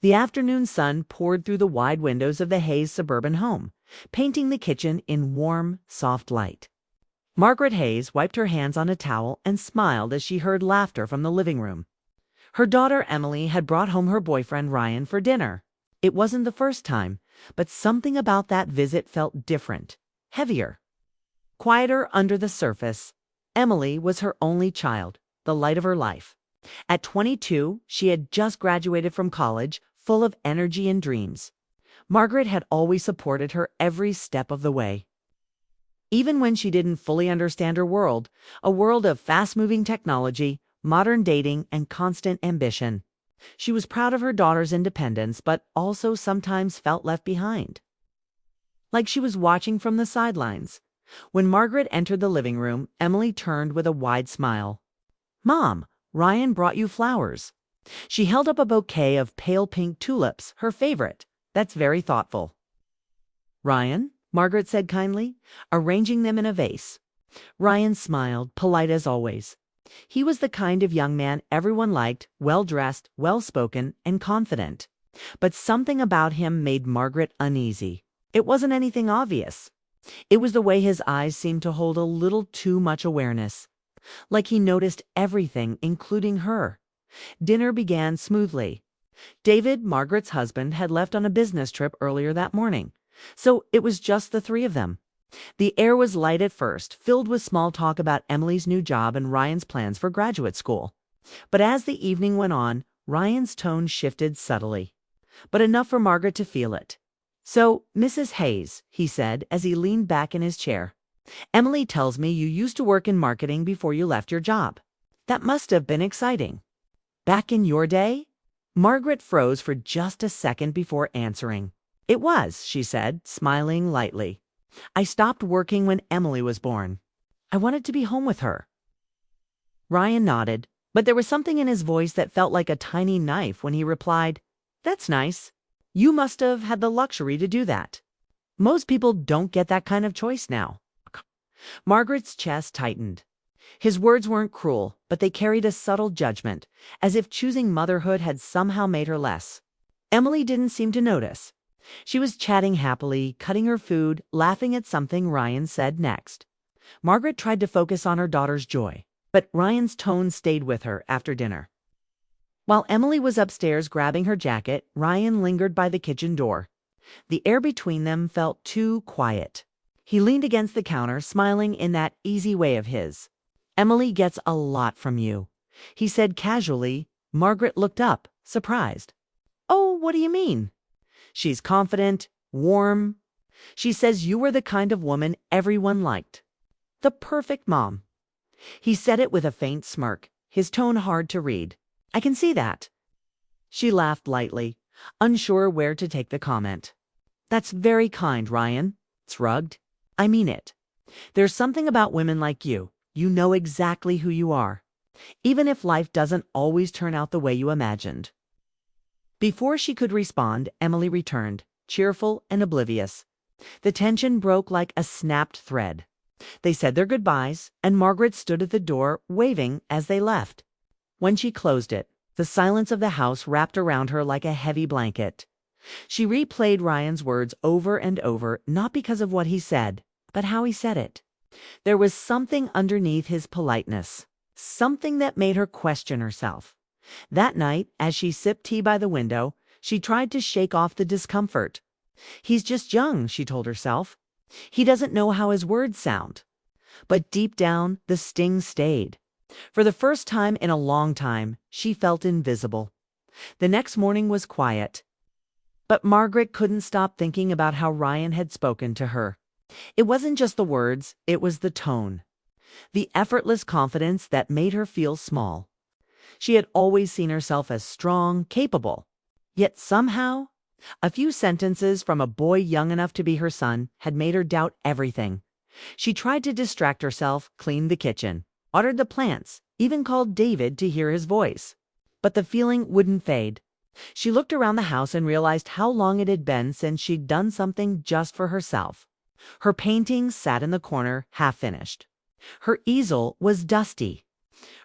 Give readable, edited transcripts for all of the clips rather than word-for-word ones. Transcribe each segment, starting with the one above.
The afternoon sun poured through the wide windows of the Hayes suburban home, painting the kitchen in warm, soft light. Margaret Hayes wiped her hands on a towel and smiled as she heard laughter from the living room. Her daughter Emily had brought home her boyfriend Ryan for dinner. It wasn't the first time, but something about that visit felt different, heavier. Quieter under the surface, Emily was her only child, the light of her life. At 22, she had just graduated from college, full of energy and dreams. Margaret had always supported her every step of the way. Even when she didn't fully understand her world, a world of fast-moving technology, modern dating, and constant ambition. She was proud of her daughter's independence, but also sometimes felt left behind. Like she was watching from the sidelines. When Margaret entered the living room, Emily turned with a wide smile. "Mom, Ryan brought you flowers." She held up a bouquet of pale pink tulips, her favorite. "That's very thoughtful." "Ryan?" Margaret said kindly, arranging them in a vase. Ryan smiled, polite as always. He was the kind of young man everyone liked, well-dressed, well-spoken, and confident. But something about him made Margaret uneasy. It wasn't anything obvious. It was the way his eyes seemed to hold a little too much awareness. Like he noticed everything, including her. Dinner began smoothly. David, Margaret's husband, had left on a business trip earlier that morning, so it was just the three of them. The air was light at first, filled with small talk about Emily's new job and Ryan's plans for graduate school. But as the evening went on, Ryan's tone shifted subtly, but enough for Margaret to feel it. "So, Mrs. Hayes," he said as he leaned back in his chair, "Emily tells me you used to work in marketing before you left your job. That must have been exciting." "Back in your day?" Margaret froze for just a second before answering. "It was," she said, smiling lightly. "I stopped working when Emily was born. I wanted to be home with her." Ryan nodded, but there was something in his voice that felt like a tiny knife when he replied, "That's nice. You must have had the luxury to do that. Most people don't get that kind of choice now." Margaret's chest tightened. His words weren't cruel, but they carried a subtle judgment, as if choosing motherhood had somehow made her less. Emily didn't seem to notice. She was chatting happily, cutting her food, laughing at something Ryan said next. Margaret tried to focus on her daughter's joy, but Ryan's tone stayed with her after dinner. While Emily was upstairs grabbing her jacket, Ryan lingered by the kitchen door. The air between them felt too quiet. He leaned against the counter, smiling in that easy way of his. "Emily gets a lot from you," he said casually. Margaret looked up, surprised. "Oh, what do you mean?" "She's confident, warm. She says you were the kind of woman everyone liked. The perfect mom." He said it with a faint smirk, his tone hard to read. "I can see that." She laughed lightly, unsure where to take the comment. "That's very kind, Ryan." Shrugged. "I mean it. There's something about women like you. You know exactly who you are, even if life doesn't always turn out the way you imagined." Before she could respond, Emily returned, cheerful and oblivious. The tension broke like a snapped thread. They said their goodbyes, and Margaret stood at the door, waving as they left. When she closed it, the silence of the house wrapped around her like a heavy blanket. She replayed Ryan's words over and over, not because of what he said, but how he said it. There was something underneath his politeness, something that made her question herself. That night, as she sipped tea by the window, she tried to shake off the discomfort. He's just young, she told herself. He doesn't know how his words sound. But deep down, the sting stayed. For the first time in a long time, she felt invisible. The next morning was quiet. But Margaret couldn't stop thinking about how Ryan had spoken to her. It wasn't just the words, it was the tone. The effortless confidence that made her feel small. She had always seen herself as strong, capable. Yet somehow, a few sentences from a boy young enough to be her son had made her doubt everything. She tried to distract herself, cleaned the kitchen, watered the plants, even called David to hear his voice. But the feeling wouldn't fade. She looked around the house and realized how long it had been since she'd done something just for herself. Her painting sat in the corner, half-finished. Her easel was dusty.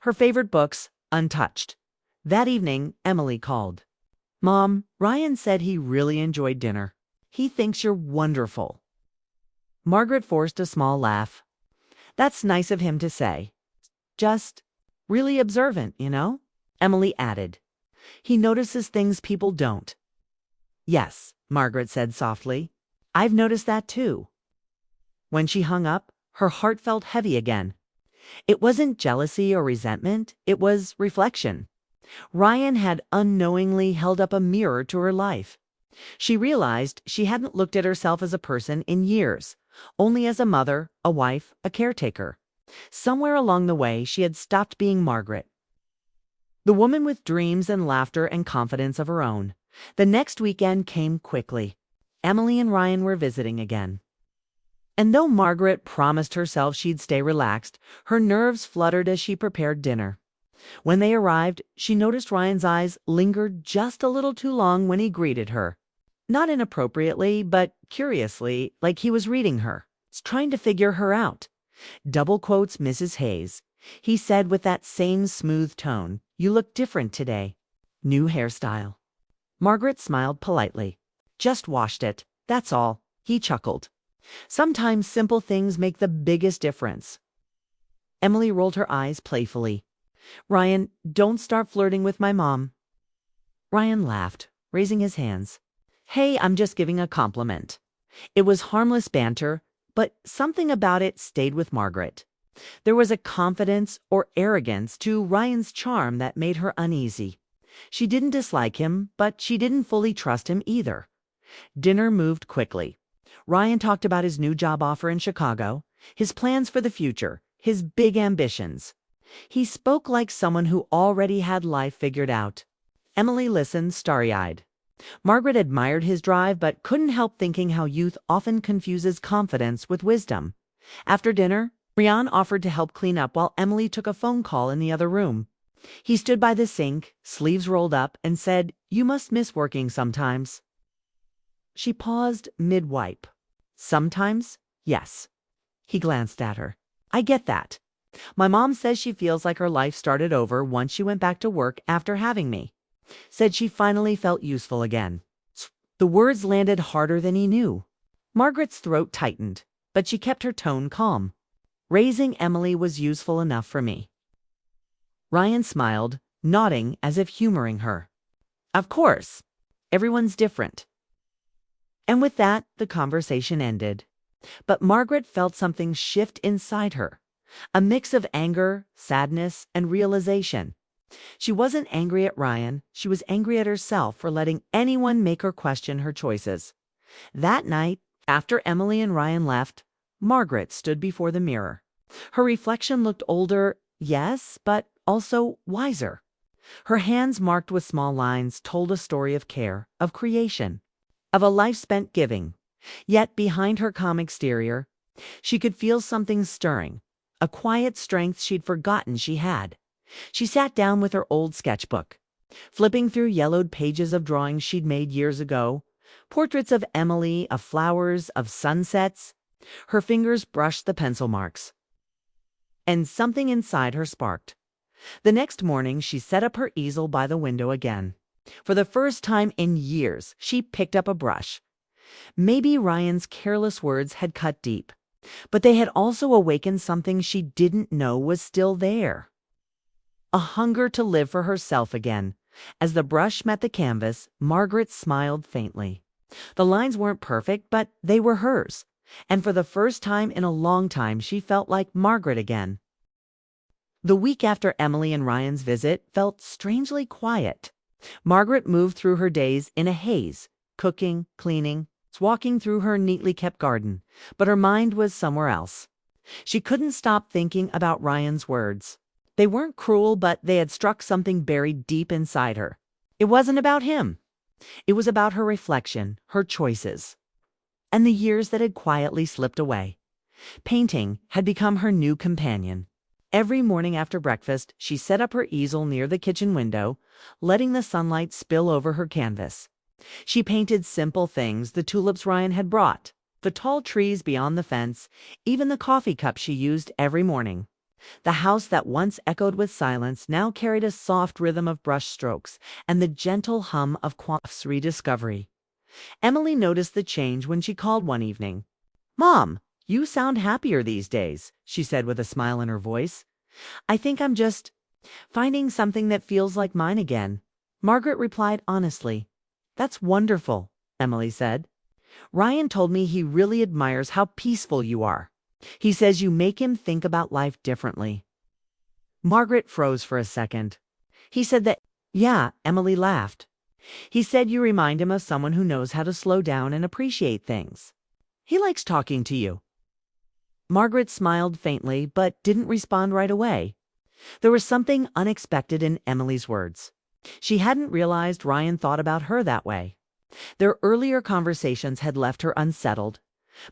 Her favorite books untouched. That evening, Emily called. Mom, Ryan said he really enjoyed dinner. He thinks you're wonderful. Margaret forced a small laugh. That's nice of him to say. Just really observant, you know? Emily added. He notices things people don't. Yes, Margaret said softly. I've noticed that too. When she hung up, her heart felt heavy again. It wasn't jealousy or resentment, it was reflection. Ryan had unknowingly held up a mirror to her life. She realized she hadn't looked at herself as a person in years, only as a mother, a wife, a caretaker. Somewhere along the way, she had stopped being Margaret, the woman with dreams and laughter and confidence of her own. The next weekend came quickly. Emily and Ryan were visiting again. And though Margaret promised herself she'd stay relaxed, her nerves fluttered as she prepared dinner. When they arrived, she noticed Ryan's eyes lingered just a little too long when he greeted her. Not inappropriately, but curiously, like he was reading her, trying to figure her out. Double quotes Mrs. Hayes. He said with that same smooth tone, "You look different today. New hairstyle." Margaret smiled politely. "Just washed it, that's all." He chuckled. Sometimes simple things make the biggest difference. Emily rolled her eyes playfully. "Ryan, don't start flirting with my mom." Ryan laughed, raising his hands. "Hey, I'm just giving a compliment." It was harmless banter, but something about it stayed with Margaret. There was a confidence or arrogance to Ryan's charm that made her uneasy. She didn't dislike him, but she didn't fully trust him either. Dinner moved quickly. Ryan talked about his new job offer in Chicago, his plans for the future, his big ambitions. He spoke like someone who already had life figured out. Emily listened starry-eyed. Margaret admired his drive but couldn't help thinking how youth often confuses confidence with wisdom. After dinner, Ryan offered to help clean up while Emily took a phone call in the other room. He stood by the sink, sleeves rolled up, and said, "You must miss working sometimes." She paused mid-wipe. "Sometimes? Yes." He glanced at her. "I get that. My mom says she feels like her life started over once she went back to work after having me. Said she finally felt useful again." The words landed harder than he knew. Margaret's throat tightened, but she kept her tone calm. "Raising Emily was useful enough for me." Ryan smiled, nodding as if humoring her. "Of course. Everyone's different." And with that, the conversation ended. But Margaret felt something shift inside her, a mix of anger, sadness, and realization. She wasn't angry at Ryan, she was angry at herself for letting anyone make her question her choices. That night, after Emily and Ryan left, Margaret stood before the mirror. Her reflection looked older, yes, but also wiser. Her hands marked with small lines told a story of care, of creation, of a life spent giving. Yet behind her calm exterior, she could feel something stirring, a quiet strength she'd forgotten she had. She sat down with her old sketchbook, flipping through yellowed pages of drawings she'd made years ago, portraits of Emily, of flowers, of sunsets. Her fingers brushed the pencil marks. And something inside her sparked. The next morning, she set up her easel by the window again. For the first time in years, she picked up a brush. Maybe Ryan's careless words had cut deep, but they had also awakened something she didn't know was still there. A hunger to live for herself again. As the brush met the canvas, Margaret smiled faintly. The lines weren't perfect, but they were hers. And for the first time in a long time, she felt like Margaret again. The week after Emily and Ryan's visit felt strangely quiet. Margaret moved through her days in a haze, cooking, cleaning, walking through her neatly kept garden, but her mind was somewhere else. She couldn't stop thinking about Ryan's words. They weren't cruel, but they had struck something buried deep inside her. It wasn't about him. It was about her reflection, her choices, and the years that had quietly slipped away. Painting had become her new companion. Every morning after breakfast, she set up her easel near the kitchen window, letting the sunlight spill over her canvas. She painted simple things, the tulips Ryan had brought, the tall trees beyond the fence, even the coffee cup she used every morning. The house that once echoed with silence now carried a soft rhythm of brush strokes and the gentle hum of Quaff's rediscovery. Emily noticed the change when she called one evening. "Mom, you sound happier these days," she said with a smile in her voice. "I think I'm just finding something that feels like mine again." Margaret replied honestly. "That's wonderful," Emily said. "Ryan told me he really admires how peaceful you are. He says you make him think about life differently." Margaret froze for a second. "He said that." "Yeah," Emily laughed. "He said you remind him of someone who knows how to slow down and appreciate things. He likes talking to you." Margaret smiled faintly but didn't respond right away. There was something unexpected in Emily's words. She hadn't realized Ryan thought about her that way. Their earlier conversations had left her unsettled,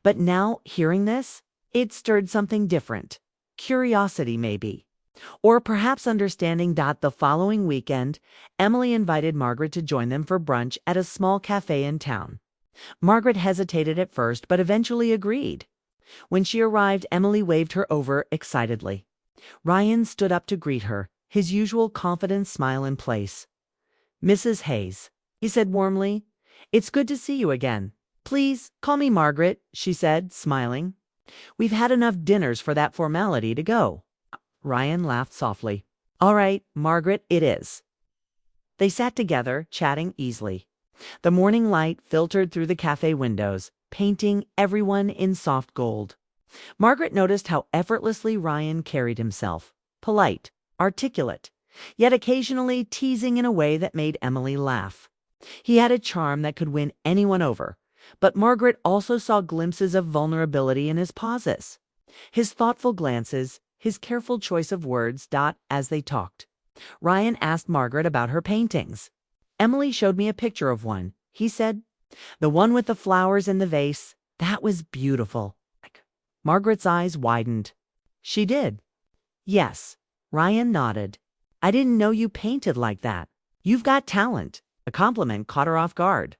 but now, hearing this, it stirred something different. Curiosity, maybe. Or perhaps understanding that the following weekend, Emily invited Margaret to join them for brunch at a small cafe in town. Margaret hesitated at first, but eventually agreed. When she arrived, Emily waved her over excitedly. Ryan stood up to greet her, his usual confident smile in place. "Mrs. Hayes," he said warmly, "it's good to see you again." "Please, call me Margaret," she said, smiling. "We've had enough dinners for that formality to go." Ryan laughed softly. "All right, Margaret, it is." They sat together, chatting easily. The morning light filtered through the cafe windows, painting everyone in soft gold. Margaret noticed how effortlessly Ryan carried himself. Polite, articulate, yet occasionally teasing in a way that made Emily laugh. He had a charm that could win anyone over, but Margaret also saw glimpses of vulnerability in his pauses. His thoughtful glances, his careful choice of words as they talked. Ryan asked Margaret about her paintings. "Emily showed me a picture of one," he said. "The one with the flowers in the vase. That was beautiful." Margaret's eyes widened. "She did?" "Yes." Ryan nodded. "I didn't know you painted like that. You've got talent." A compliment caught her off guard.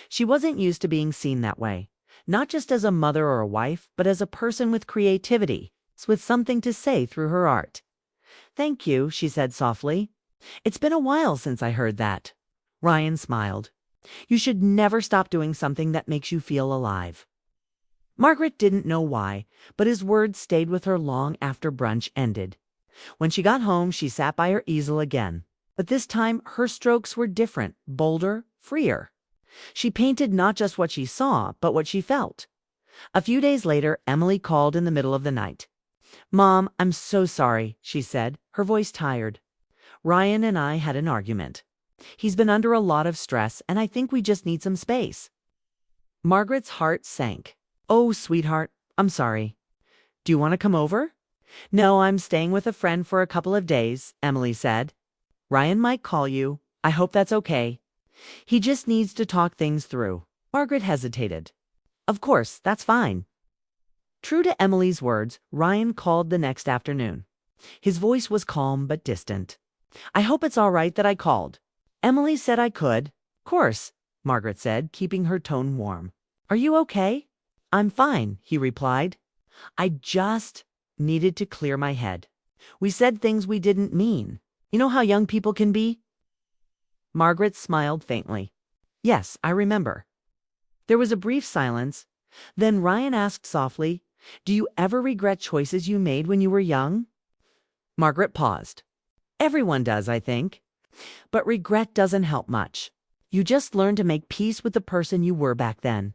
She wasn't used to being seen that way, not just as a mother or a wife, but as a person with creativity, with something to say through her art. "Thank you," she said softly. "It's been a while since I heard that." Ryan smiled. "You should never stop doing something that makes you feel alive." Margaret didn't know why, but his words stayed with her long after brunch ended. When she got home, she sat by her easel again. But this time, her strokes were different, bolder, freer. She painted not just what she saw, but what she felt. A few days later, Emily called in the middle of the night. "Mom, I'm so sorry," she said, her voice tired. "Ryan and I had an argument. He's been under a lot of stress, and I think we just need some space." Margaret's heart sank. "Oh, sweetheart, I'm sorry. Do you want to come over?" "No, I'm staying with a friend for a couple of days," Emily said. "Ryan might call you. I hope that's okay. He just needs to talk things through." Margaret hesitated. "Of course, that's fine." True to Emily's words, Ryan called the next afternoon. His voice was calm but distant. "I hope it's all right that I called. Emily said I could." "Course," Margaret said, keeping her tone warm. "Are you okay?" "I'm fine," he replied. "I just needed to clear my head. We said things we didn't mean. You know how young people can be?" Margaret smiled faintly. "Yes, I remember." There was a brief silence. Then Ryan asked softly, "Do you ever regret choices you made when you were young?" Margaret paused. "Everyone does, I think. But regret doesn't help much. You just learn to make peace with the person you were back then."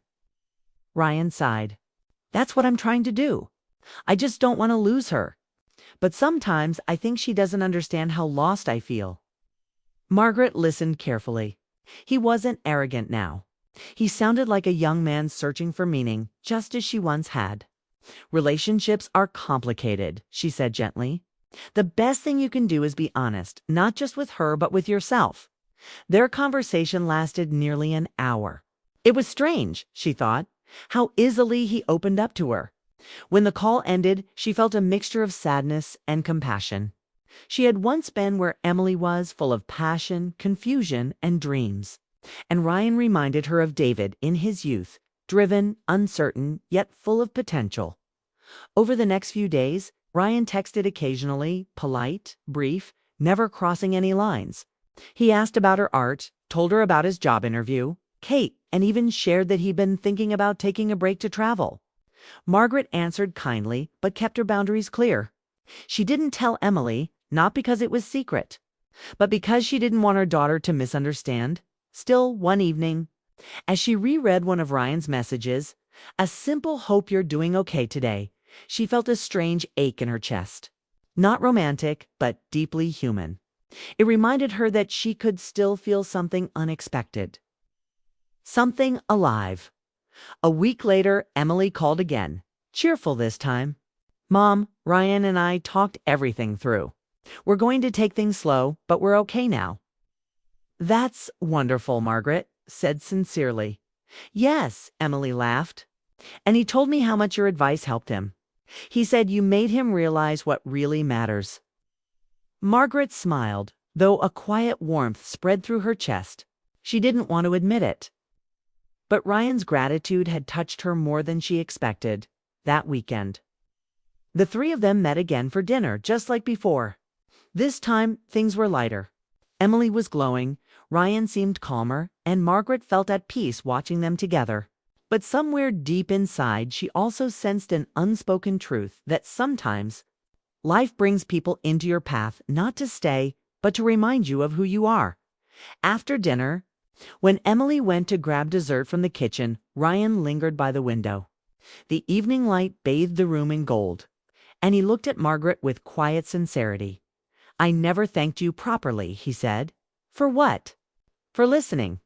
Ryan sighed. "That's what I'm trying to do. I just don't want to lose her. But sometimes I think she doesn't understand how lost I feel." Margaret listened carefully. He wasn't arrogant now. He sounded like a young man searching for meaning, just as she once had. "Relationships are complicated," she said gently. "The best thing you can do is be honest, not just with her, but with yourself." Their conversation lasted nearly an hour. It was strange, she thought, how easily he opened up to her. When the call ended, she felt a mixture of sadness and compassion. She had once been where Emily was, full of passion, confusion, and dreams. And Ryan reminded her of David in his youth, driven, uncertain, yet full of potential. Over the next few days, Ryan texted occasionally, polite, brief, never crossing any lines. He asked about her art, told her about his job interview, Kate, and even shared that he'd been thinking about taking a break to travel. Margaret answered kindly, but kept her boundaries clear. She didn't tell Emily, not because it was secret, but because she didn't want her daughter to misunderstand. Still, one evening, as she reread one of Ryan's messages, a simple "hope you're doing okay today," she felt a strange ache in her chest. Not romantic, but deeply human. It reminded her that she could still feel something unexpected. Something alive. A week later, Emily called again, cheerful this time. "Mom, Ryan and I talked everything through. We're going to take things slow, but we're okay now." "That's wonderful," Margaret said sincerely. "Yes," Emily laughed. "And he told me how much your advice helped him. He said you made him realize what really matters." Margaret smiled, though a quiet warmth spread through her chest. She didn't want to admit it. But Ryan's gratitude had touched her more than she expected that weekend. The three of them met again for dinner, just like before. This time, things were lighter. Emily was glowing, Ryan seemed calmer, and Margaret felt at peace watching them together. But somewhere deep inside, she also sensed an unspoken truth that sometimes life brings people into your path not to stay, but to remind you of who you are. After dinner, when Emily went to grab dessert from the kitchen, Ryan lingered by the window. The evening light bathed the room in gold, and he looked at Margaret with quiet sincerity. "I never thanked you properly," he said. "For what?" "For listening.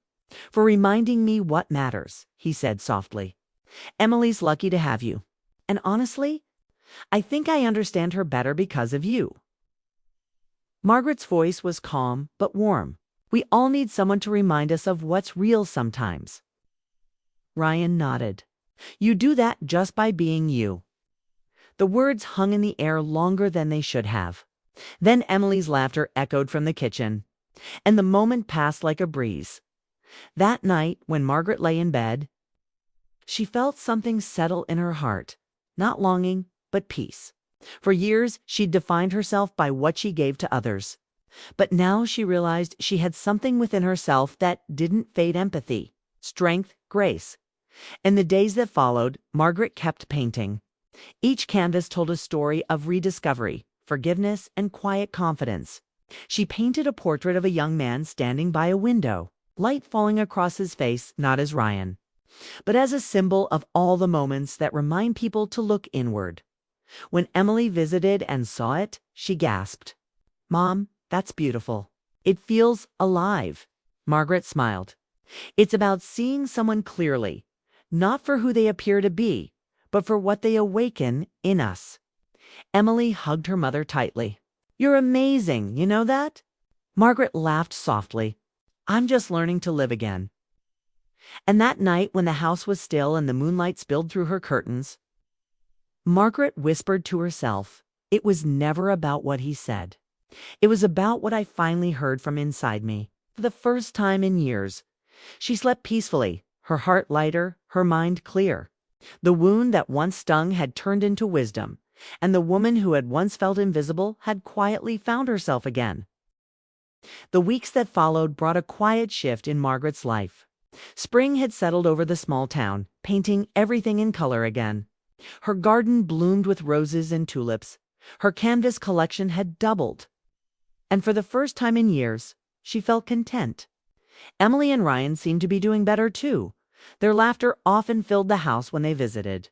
For reminding me what matters," he said softly. "Emily's lucky to have you. And honestly, I think I understand her better because of you." Margaret's voice was calm but warm. "We all need someone to remind us of what's real sometimes." Ryan nodded. "You do that just by being you." The words hung in the air longer than they should have. Then Emily's laughter echoed from the kitchen, and the moment passed like a breeze. That night, when Margaret lay in bed, she felt something settle in her heart. Not longing, but peace. For years, she'd defined herself by what she gave to others. But now she realized she had something within herself that didn't fade: empathy, strength, grace. In the days that followed, Margaret kept painting. Each canvas told a story of rediscovery, forgiveness, and quiet confidence. She painted a portrait of a young man standing by a window, light falling across his face, not as Ryan, but as a symbol of all the moments that remind people to look inward. When Emily visited and saw it, she gasped, "Mom, that's beautiful. It feels alive." Margaret smiled. "It's about seeing someone clearly, not for who they appear to be, but for what they awaken in us." Emily hugged her mother tightly. "You're amazing, you know that?" Margaret laughed softly. "I'm just learning to live again." And that night, when the house was still and the moonlight spilled through her curtains, Margaret whispered to herself, "It was never about what he said. It was about what I finally heard from inside me." For the first time in years, she slept peacefully, her heart lighter, her mind clear. The wound that once stung had turned into wisdom, and the woman who had once felt invisible had quietly found herself again. The weeks that followed brought a quiet shift in Margaret's life. Spring had settled over the small town, painting everything in color again. Her garden bloomed with roses and tulips. Her canvas collection had doubled. And for the first time in years, she felt content. Emily and Ryan seemed to be doing better too. Their laughter often filled the house when they visited,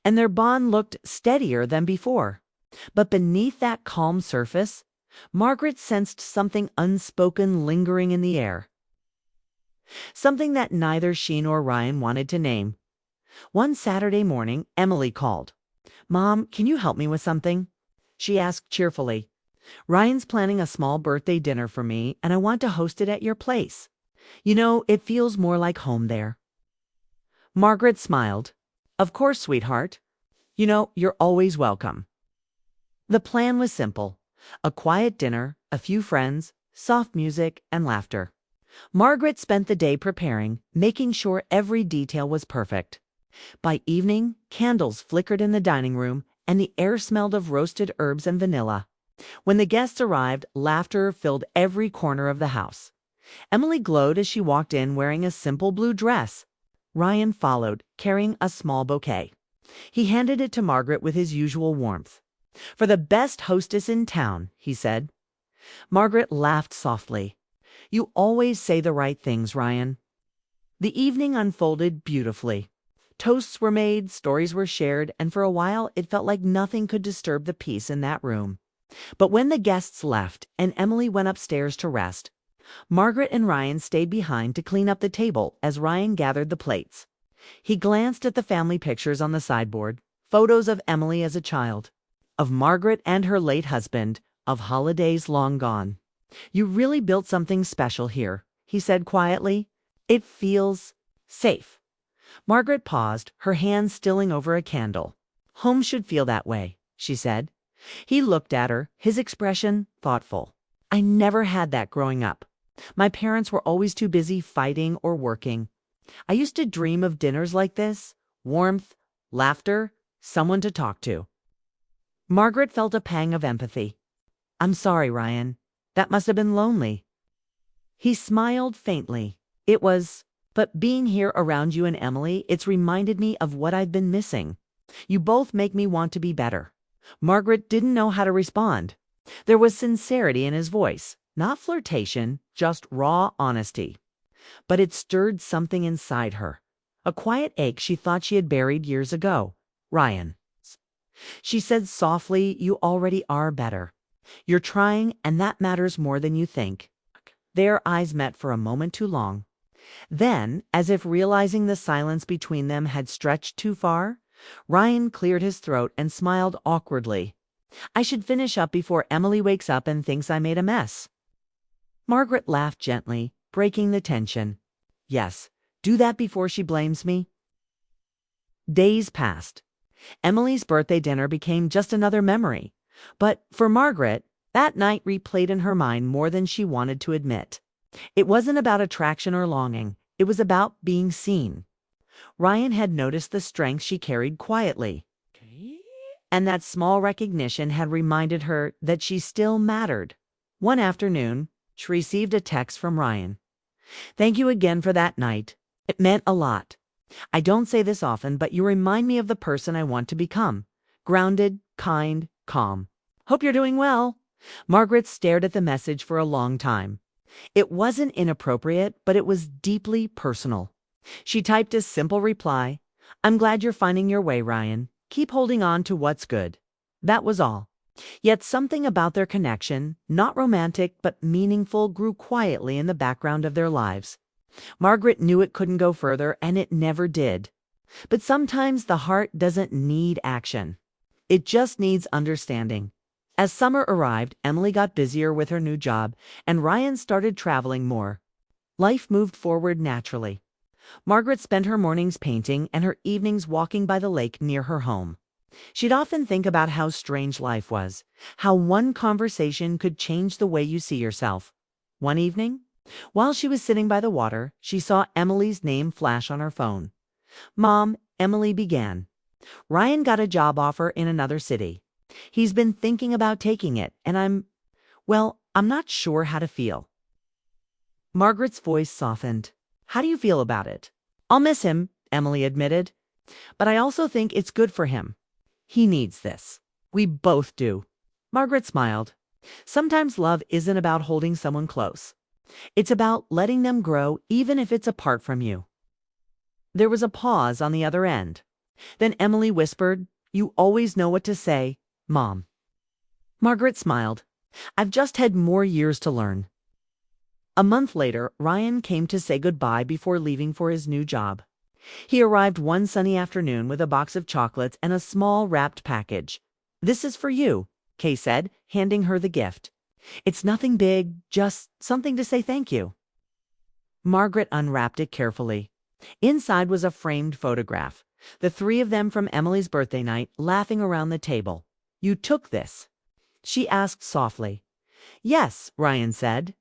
and their bond looked steadier than before. But beneath that calm surface, Margaret sensed something unspoken lingering in the air. Something that neither she nor Ryan wanted to name. One Saturday morning, Emily called. "Mom, can you help me with something?" she asked cheerfully. "Ryan's planning a small birthday dinner for me, and I want to host it at your place. You know, it feels more like home there." Margaret smiled. "Of course, sweetheart. You know, you're always welcome." The plan was simple: a quiet dinner, a few friends, soft music, and laughter. Margaret spent the day preparing, making sure every detail was perfect. By evening, candles flickered in the dining room, and the air smelled of roasted herbs and vanilla. When the guests arrived, laughter filled every corner of the house. Emily glowed as she walked in wearing a simple blue dress. Ryan followed, carrying a small bouquet. He handed it to Margaret with his usual warmth. "For the best hostess in town," he said. Margaret laughed softly. "You always say the right things, Ryan." The evening unfolded beautifully. Toasts were made, stories were shared, and for a while it felt like nothing could disturb the peace in that room. But when the guests left and Emily went upstairs to rest, Margaret and Ryan stayed behind to clean up the table as Ryan gathered the plates. He glanced at the family pictures on the sideboard, photos of Emily as a child, of Margaret and her late husband, of holidays long gone. "You really built something special here," he said quietly. "It feels safe." Margaret paused, her hand stilling over a candle. "Home should feel that way," she said. He looked at her, his expression thoughtful. "I never had that growing up. My parents were always too busy fighting or working. I used to dream of dinners like this, warmth, laughter, someone to talk to." Margaret felt a pang of empathy. "I'm sorry, Ryan. That must have been lonely." He smiled faintly. "It was, but being here around you and Emily, it's reminded me of what I've been missing. You both make me want to be better." Margaret didn't know how to respond. There was sincerity in his voice, not flirtation, just raw honesty. But it stirred something inside her, a quiet ache she thought she had buried years ago. "Ryan," she said softly, "you already are better. You're trying, and that matters more than you think." Their eyes met for a moment too long. Then, as if realizing the silence between them had stretched too far, Ryan cleared his throat and smiled awkwardly. "I should finish up before Emily wakes up and thinks I made a mess." Margaret laughed gently, breaking the tension. "Yes, do that before she blames me." Days passed. Emily's birthday dinner became just another memory. But for Margaret, that night replayed in her mind more than she wanted to admit. It wasn't about attraction or longing. It was about being seen. Ryan had noticed the strength she carried quietly. And that small recognition had reminded her that she still mattered. One afternoon, she received a text from Ryan. "Thank you again for that night. It meant a lot. I don't say this often, but you remind me of the person I want to become. Grounded, kind, calm. Hope you're doing well." Margaret stared at the message for a long time. It wasn't inappropriate, but it was deeply personal. She typed a simple reply. "I'm glad you're finding your way, Ryan. Keep holding on to what's good." That was all. Yet something about their connection, not romantic but meaningful, grew quietly in the background of their lives. Margaret knew it couldn't go further, and it never did. But sometimes the heart doesn't need action. It just needs understanding. As summer arrived, Emily got busier with her new job, and Ryan started traveling more. Life moved forward naturally. Margaret spent her mornings painting and her evenings walking by the lake near her home. She'd often think about how strange life was, how one conversation could change the way you see yourself. One evening, while she was sitting by the water, she saw Emily's name flash on her phone. "Mom," Emily began, "Ryan got a job offer in another city. He's been thinking about taking it, and I'm not sure how to feel." Margaret's voice softened. "How do you feel about it?" "I'll miss him," Emily admitted. "But I also think it's good for him. He needs this. We both do." Margaret smiled. Sometimes love isn't about holding someone close. It's about letting them grow even if it's apart from you. There was a pause on the other end. Then Emily whispered, "You always know what to say, Mom." Margaret smiled. "I've just had more years to learn." A month later, Ryan came to say goodbye before leaving for his new job. He arrived one sunny afternoon with a box of chocolates and a small wrapped package. "This is for you," Kay said, handing her the gift. "It's nothing big, just something to say thank you." Margaret unwrapped it carefully. Inside was a framed photograph, the three of them from Emily's birthday night, laughing around the table. "You took this?" she asked softly. "Yes," Ryan said.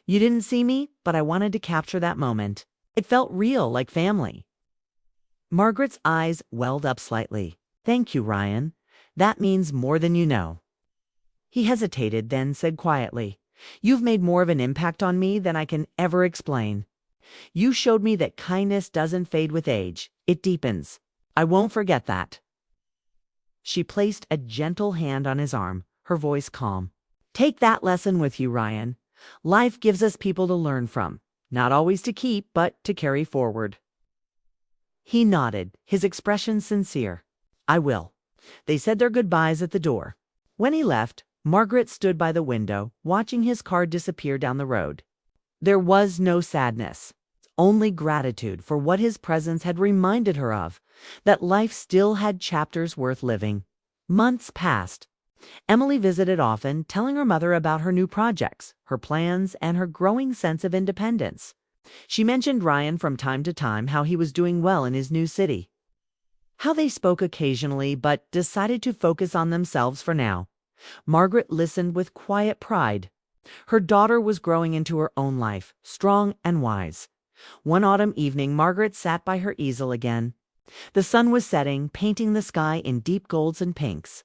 "You didn't see me, but I wanted to capture that moment. It felt real, like family." Margaret's eyes welled up slightly. "Thank you, Ryan. That means more than you know." He hesitated, then said quietly, "You've made more of an impact on me than I can ever explain. You showed me that kindness doesn't fade with age, it deepens. I won't forget that." She placed a gentle hand on his arm, her voice calm. "Take that lesson with you, Ryan. Life gives us people to learn from, not always to keep, but to carry forward." He nodded, his expression sincere. "I will." They said their goodbyes at the door. When he left, Margaret stood by the window, watching his car disappear down the road. There was no sadness, only gratitude for what his presence had reminded her of, that life still had chapters worth living. Months passed. Emily visited often, telling her mother about her new projects, her plans, and her growing sense of independence. She mentioned Ryan from time to time, how he was doing well in his new city. How they spoke occasionally, but decided to focus on themselves for now. Margaret listened with quiet pride. Her daughter was growing into her own life, strong and wise. One autumn evening, Margaret sat by her easel again. The sun was setting, painting the sky in deep golds and pinks.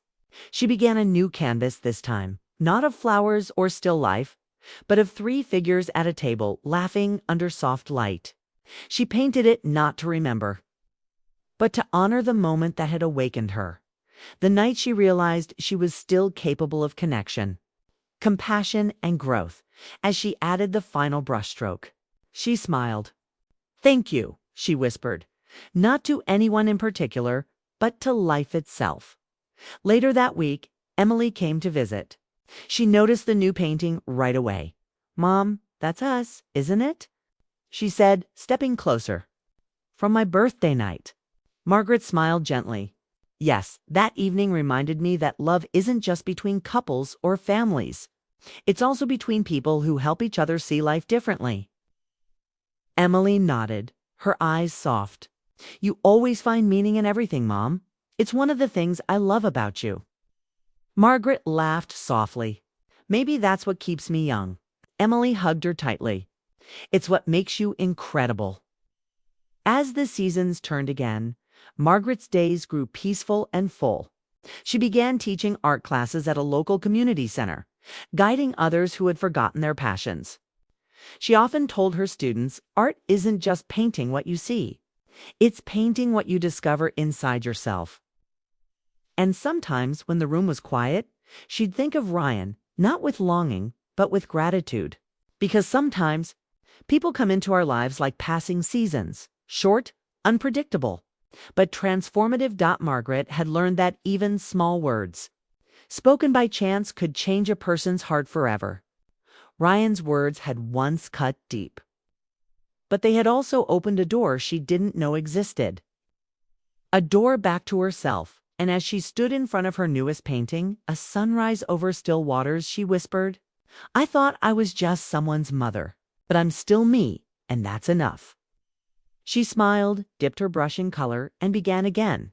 She began a new canvas this time, not of flowers or still life, but of 3 figures at a table, laughing under soft light. She painted it not to remember, but to honor the moment that had awakened her. The night she realized she was still capable of connection, compassion, and growth. As she added the final brushstroke, she smiled. "Thank you," she whispered, not to anyone in particular, but to life itself. Later that week, Emily came to visit. She noticed the new painting right away. "Mom, that's us, isn't it?" she said, stepping closer. "From my birthday night." Margaret smiled gently. "Yes, that evening reminded me that love isn't just between couples or families. It's also between people who help each other see life differently." Emily nodded, her eyes soft. "You always find meaning in everything, Mom. It's one of the things I love about you." Margaret laughed softly. "Maybe that's what keeps me young." Emily hugged her tightly. "It's what makes you incredible." As the seasons turned again, Margaret's days grew peaceful and full. She began teaching art classes at a local community center, guiding others who had forgotten their passions. She often told her students, art isn't just painting what you see. It's painting what you discover inside yourself. And sometimes, when the room was quiet, she'd think of Ryan, not with longing, but with gratitude. Because sometimes, people come into our lives like passing seasons, short, unpredictable, but transformative. Margaret had learned that even small words, spoken by chance, could change a person's heart forever. Ryan's words had once cut deep, but they had also opened a door she didn't know existed. A door back to herself, and as she stood in front of her newest painting, A Sunrise Over Still Waters, she whispered, "I thought I was just someone's mother, but I'm still me, and that's enough." She smiled, dipped her brush in color, and began again.